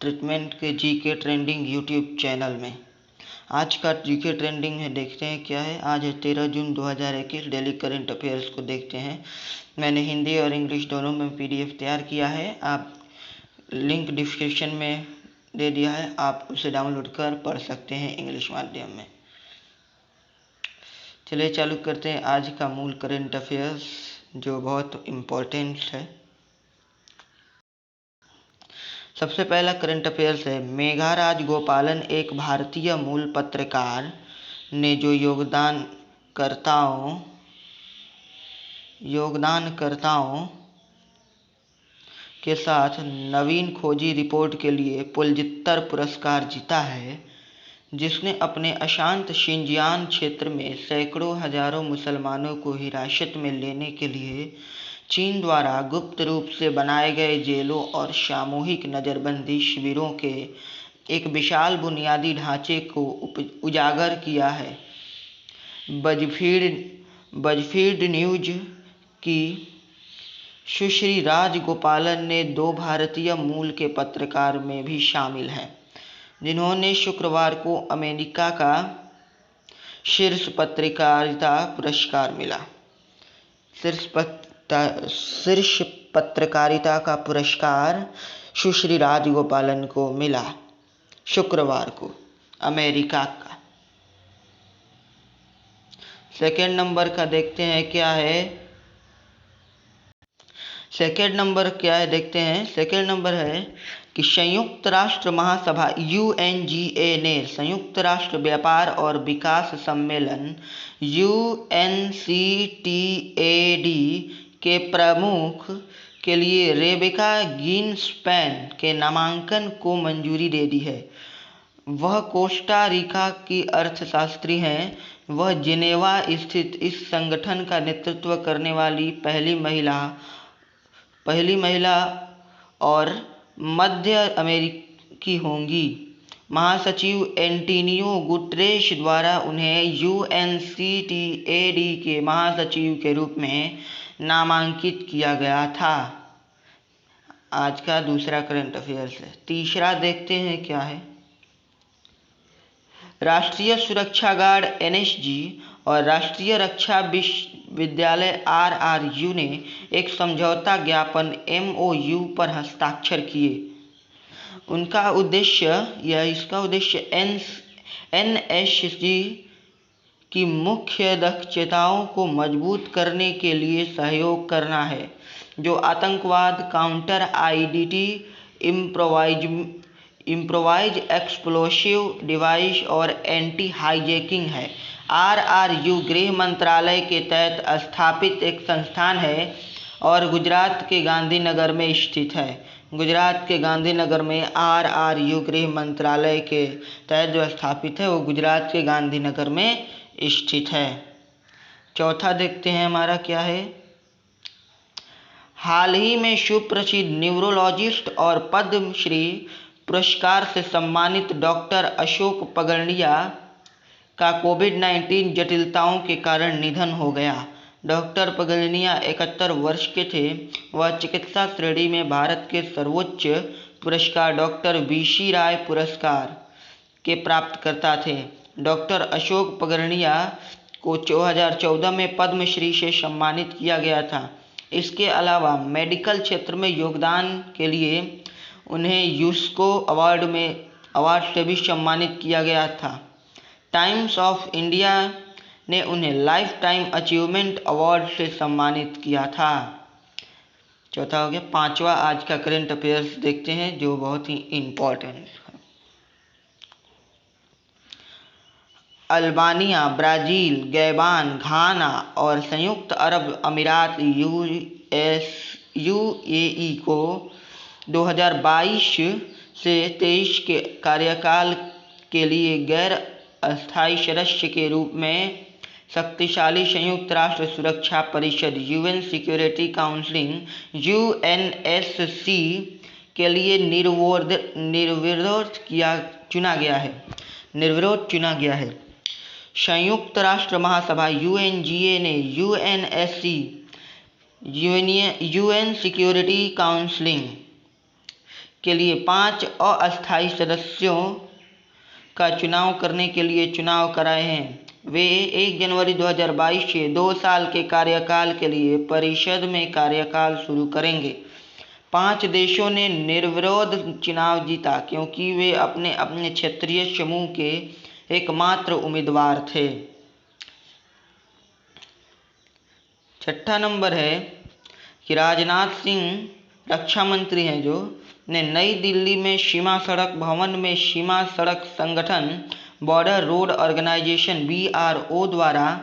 Treatment के GK trending YouTube channel में। आज का जीके ट्रेंडिंग है, देखते हैं क्या है। आज है 13 जून 2021। डेली करंट अफेयर्स को देखते हैं। मैंने हिंदी और इंग्लिश दोनों में पीडीएफ तैयार किया है। आप लिंक डिस्क्रिप्शन में दे दिया है, आप उसे डाउनलोड कर पढ़ सकते हैं इंग्लिश माध्यम में। चलिए चालू करते हैं आज का मूल करंट अफेयर्स, जो बहुत इम्पोर्टेंट है। सबसे पहला करंट अफेयर्स है, मेघा राजगोपालन एक भारतीय मूल पत्रकार ने जो योगदानकर्ताओं के साथ नवीन खोजी रिपोर्ट के लिए पुलित्ज़र पुरस्कार जीता है, जिसने अपने अशांत शिनजियांग क्षेत्र में सैकड़ों हजारों मुसलमानों को हिरासत में लेने के लिए चीन द्वारा गुप्त रूप से बनाए गए जेलों और सामूहिक नज़रबंदी शिविरों के एक विशाल बुनियादी ढांचे को उजागर किया है। बजफीड न्यूज की सुश्री राजगोपालन ने 2 भारतीय मूल के पत्रकार में भी शामिल हैं, जिन्होंने शुक्रवार को अमेरिका का शीर्ष पत्रकारिता पुरस्कार मिला। शीर्ष पत्रकारिता का पुरस्कार सुश्री राजगोपालन को मिला शुक्रवार को, अमेरिका का। सेकेंड नंबर का देखते हैं क्या है। सेकेंड नंबर देखते हैं। सेकेंड नंबर है कि संयुक्त राष्ट्र महासभा UNGA ने संयुक्त राष्ट्र व्यापार और विकास सम्मेलन UNCTAD के प्रमुख के लिए रेबेका गिन्सपैन के नामांकन को मंजूरी दे दी है। वह कोस्टा रिका की अर्थशास्त्री हैं। वह जिनेवा स्थित इस संगठन का नेतृत्व करने वाली पहली महिला और मध्य अमेरिकी होंगी। महासचिव एंटोनियो गुटेरेस द्वारा उन्हें UNCTAD के महासचिव के रूप में नामांकित किया गया था। आज का दूसरा करंट अफेयर्स है। तीसरा देखते हैं क्या है। राष्ट्रीय सुरक्षा गार्ड NSG और राष्ट्रीय रक्षा विश्वविद्यालय RRU ने एक समझौता ज्ञापन MOU पर हस्ताक्षर किए। इसका उद्देश्य NSG की मुख्य दक्षताओं को मजबूत करने के लिए सहयोग करना है, जो आतंकवाद, counter IDT, improvise explosive device और एंटी हाईजैकिंग है। RRU गृह मंत्रालय के तहत स्थापित एक संस्थान है और गुजरात के गांधीनगर में स्थित है। गुजरात के गांधीनगर में RRU गृह मंत्रालय के तहत जो स्थापित है, वो गुजरात के गांधीनगर में स्थित है। चौथा देखते हैं हमारा क्या है। हाल ही में सुप्रसिद्ध न्यूरोलॉजिस्ट और पद्मश्री पुरस्कार से सम्मानित डॉक्टर अशोक पगड़िया का कोविड-19 जटिलताओं के कारण निधन हो गया। डॉक्टर पगड़िया 71 वर्ष के थे। वह चिकित्सा श्रेणी में भारत के सर्वोच्च पुरस्कार डॉक्टर VC राय पुरस्कार के प्राप्तकर्ता थे। डॉक्टर अशोक पगड़िया को 2014 में पद्मश्री से सम्मानित किया गया था। इसके अलावा मेडिकल क्षेत्र में योगदान के लिए उन्हें यूनेस्को अवार्ड से भी सम्मानित किया गया था। टाइम्स ऑफ इंडिया ने उन्हें लाइफ टाइम अचीवमेंट अवार्ड से सम्मानित किया था। चौथा हो गया। पांचवा आज का करंट अफेयर्स देखते हैं, जो बहुत ही इम्पोर्टेंट है। अल्बानिया, ब्राज़ील, गैबान, घाना और संयुक्त अरब अमीरात UAE को 2022 से 23 के कार्यकाल के लिए गैर अस्थायी सदस्य के रूप में शक्तिशाली संयुक्त राष्ट्र सुरक्षा परिषद UN सिक्योरिटी काउंसिल UNSC के लिए निर्विरोध चुना गया है। संयुक्त राष्ट्र महासभा UNGA ने UN सिक्योरिटी काउंसिल के लिए 5 अस्थायी सदस्यों का चुनाव करने के लिए चुनाव कराए हैं। वे 1 जनवरी 2022 से 2 साल के कार्यकाल के लिए परिषद में कार्यकाल शुरू करेंगे। 5 देशों ने निर्विरोध चुनाव जीता क्योंकि वे अपने अपने क्षेत्रीय समूह के एकमात्र उम्मीदवार थे। छठा नंबर है कि राजनाथ सिंह रक्षा मंत्री हैं जो ने नई दिल्ली में सीमा सड़क भवन में सीमा सड़क संगठन बॉर्डर रोड ऑर्गेनाइजेशन BRO द्वारा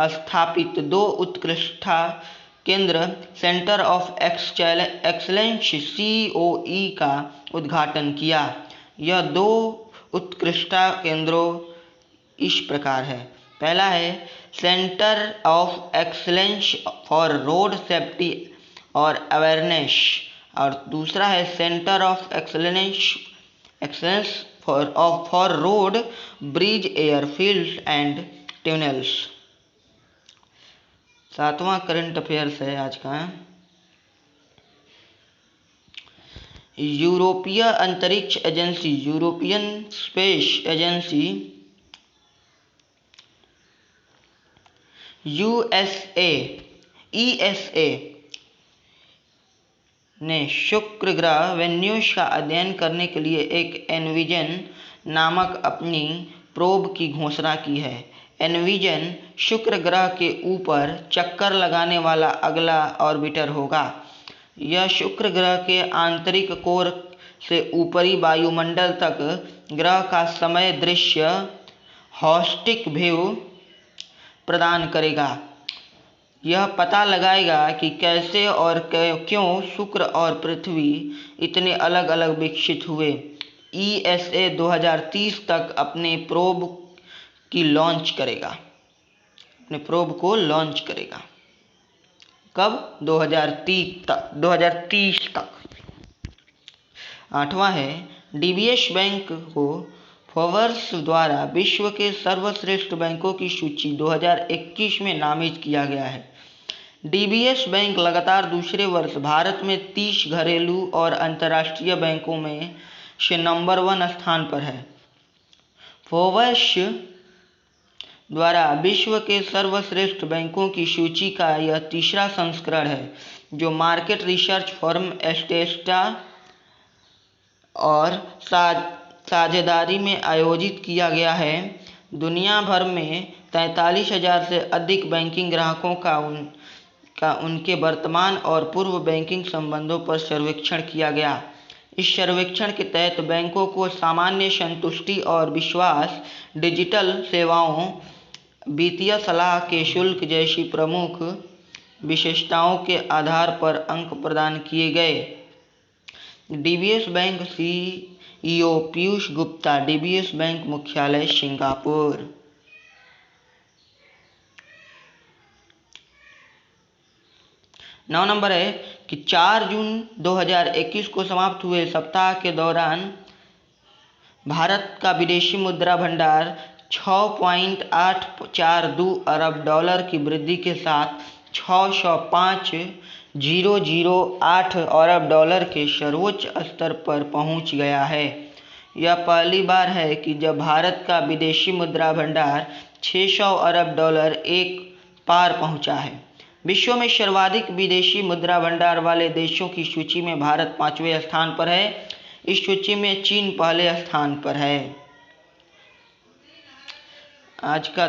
स्थापित 2 उत्कृष्टता केंद्र सेंटर ऑफ एक्सलेंस COE का उद्घाटन किया। यह 2 उत्कृष्टता केंद्रों इस प्रकार है। पहला है centre of excellence for road safety और अवेयरनेस और दूसरा है centre of excellence for road bridge airfield and tunnels. 7वां करंट अफेयर्स है आज का। यूरोपीय अंतरिक्ष agency European space agency ESA ने शुक्र ग्रह वेन्यूस का अध्ययन करने के लिए एक एनविजन नामक अपनी प्रोब की घोषणा की है। एनविजन शुक्र ग्रह के ऊपर चक्कर लगाने वाला अगला ऑर्बिटर होगा। यह शुक्र ग्रह के आंतरिक कोर से ऊपरी वायुमंडल तक ग्रह का समय दृश्य हॉलिस्टिक व्यू प्रदान करेगा। यह पता लगाएगा कि कैसे और क्यों शुक्र और पृथ्वी इतने अलग अलग विकसित हुए। ESA 2030 तक अपने प्रोब को लॉन्च करेगा। कब? 2030 तक। 8वां है DBS बैंक को फोर्ब्स द्वारा विश्व के सर्वश्रेष्ठ बैंकों की सूची 2021 में नामित किया गया है। DBS बैंक लगातार दूसरे वर्ष भारत में 30 घरेलू और अंतर्राष्ट्रीय बैंकों में से नंबर 1 स्थान पर है। फोर्ब्स द्वारा विश्व के सर्वश्रेष्ठ बैंकों की सूची का यह तीसरा संस्करण है जो मार्केट रिसर्च फर्म स्टेटा और साझेदारी में आयोजित किया गया है। दुनिया भर में 43,000 से अधिक बैंकिंग ग्राहकों का उनके वर्तमान और पूर्व बैंकिंग संबंधों पर सर्वेक्षण किया गया। इस सर्वेक्षण के तहत बैंकों को सामान्य संतुष्टि और विश्वास, डिजिटल सेवाओं, वित्तीय सलाह के शुल्क जैसी प्रमुख विशेषताओं के आधार पर अंक प्रदान किए गए। DBS bank CEO Piyush Gupta, DBS bank मुख्यालय सिंगापुर। 9 नंबर है कि 4 जून 2021 को समाप्त हुए सप्ताह के दौरान भारत का विदेशी मुद्रा भंडार 6.842 अरब डॉलर की वृद्धि के साथ 605,008 अरब डॉलर के सर्वोच्च स्तर पर पहुंच गया है। यह पहली बार है कि जब भारत का विदेशी मुद्रा भंडार 600 अरब डॉलर एक पार पहुंचा है। विश्व में सर्वाधिक विदेशी मुद्रा भंडार वाले देशों की सूची में भारत 5वें स्थान पर है। इस सूची में चीन पहले स्थान पर है। आज का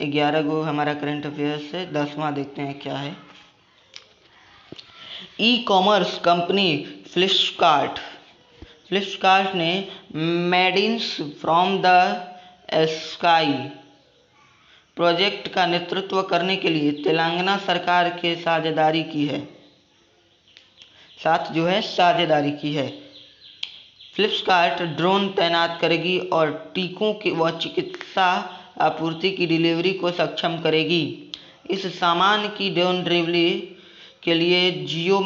11 गो हमारा करंट अफेयर्स है। 10वां देखते हैं क्या है। ई-कॉमर्स कंपनी फ्लिपकार्ट ने medicines from the sky project का नेतृत्व करने के लिए तेलंगाना सरकार के साझेदारी की है। फ्लिपकार्ट ड्रोन तैनात करेगी और टीकों व चिकित्सा आपूर्ति की डिलीवरी को सक्षम करेगी। इस सामान की ड्रोन डिलीवरी के लिए जियो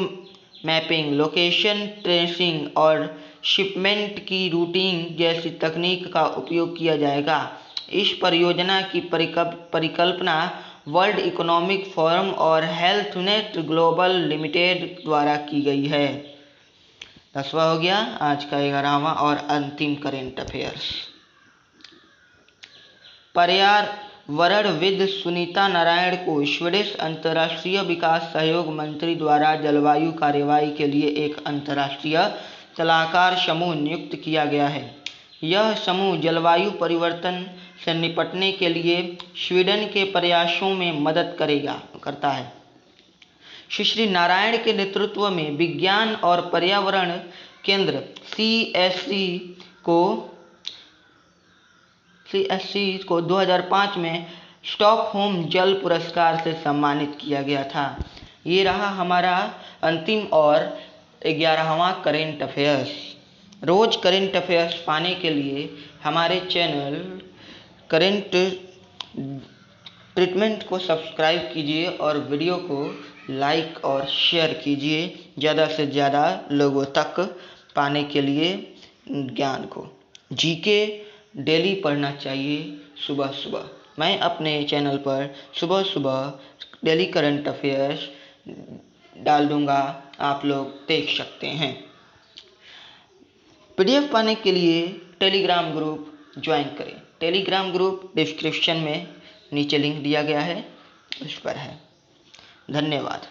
मैपिंग, लोकेशन ट्रेसिंग और शिपमेंट की रूटिंग जैसी तकनीक का उपयोग किया जाएगा। इस परियोजना की परिकल्पना वर्ल्ड इकोनॉमिक फोरम और हेल्थनेट ग्लोबल लिमिटेड द्वारा की गई है। 10वां हो गया। आज का 11वां और अंतिम करेंट अफेयर्स। पर्यावरणविद सुनीता नारायण को स्वीडिश अंतर्राष्ट्रीय विकास सहयोग मंत्री द्वारा जलवायु कार्यवाही के लिए एक अंतर्राष्ट्रीय सलाहकार समूह नियुक्त किया गया है। यह समूह जलवायु परिवर्तन से निपटने के लिए स्वीडन के प्रयासों में मदद करता है। श्री नारायण के नेतृत्व में विज्ञान और पर्यावरण केंद्र CSC को 2005 में स्टॉकहोम जल पुरस्कार से सम्मानित किया गया था। ये रहा हमारा अंतिम और 11वां करेंट अफेयर्स। रोज़ करेंट अफेयर्स पाने के लिए हमारे चैनल करेंट ट्रीटमेंट को सब्सक्राइब कीजिए और वीडियो को लाइक और शेयर कीजिए ज़्यादा से ज़्यादा लोगों तक पाने के लिए। ज्ञान को जीके डेली पढ़ना चाहिए सुबह सुबह। मैं अपने चैनल पर सुबह सुबह डेली करंट अफेयर्स डाल दूँगा, आप लोग देख सकते हैं। PDF पाने के लिए टेलीग्राम ग्रुप ज्वाइन करें। टेलीग्राम ग्रुप डिस्क्रिप्शन में नीचे लिंक दिया गया है, उस पर है। धन्यवाद।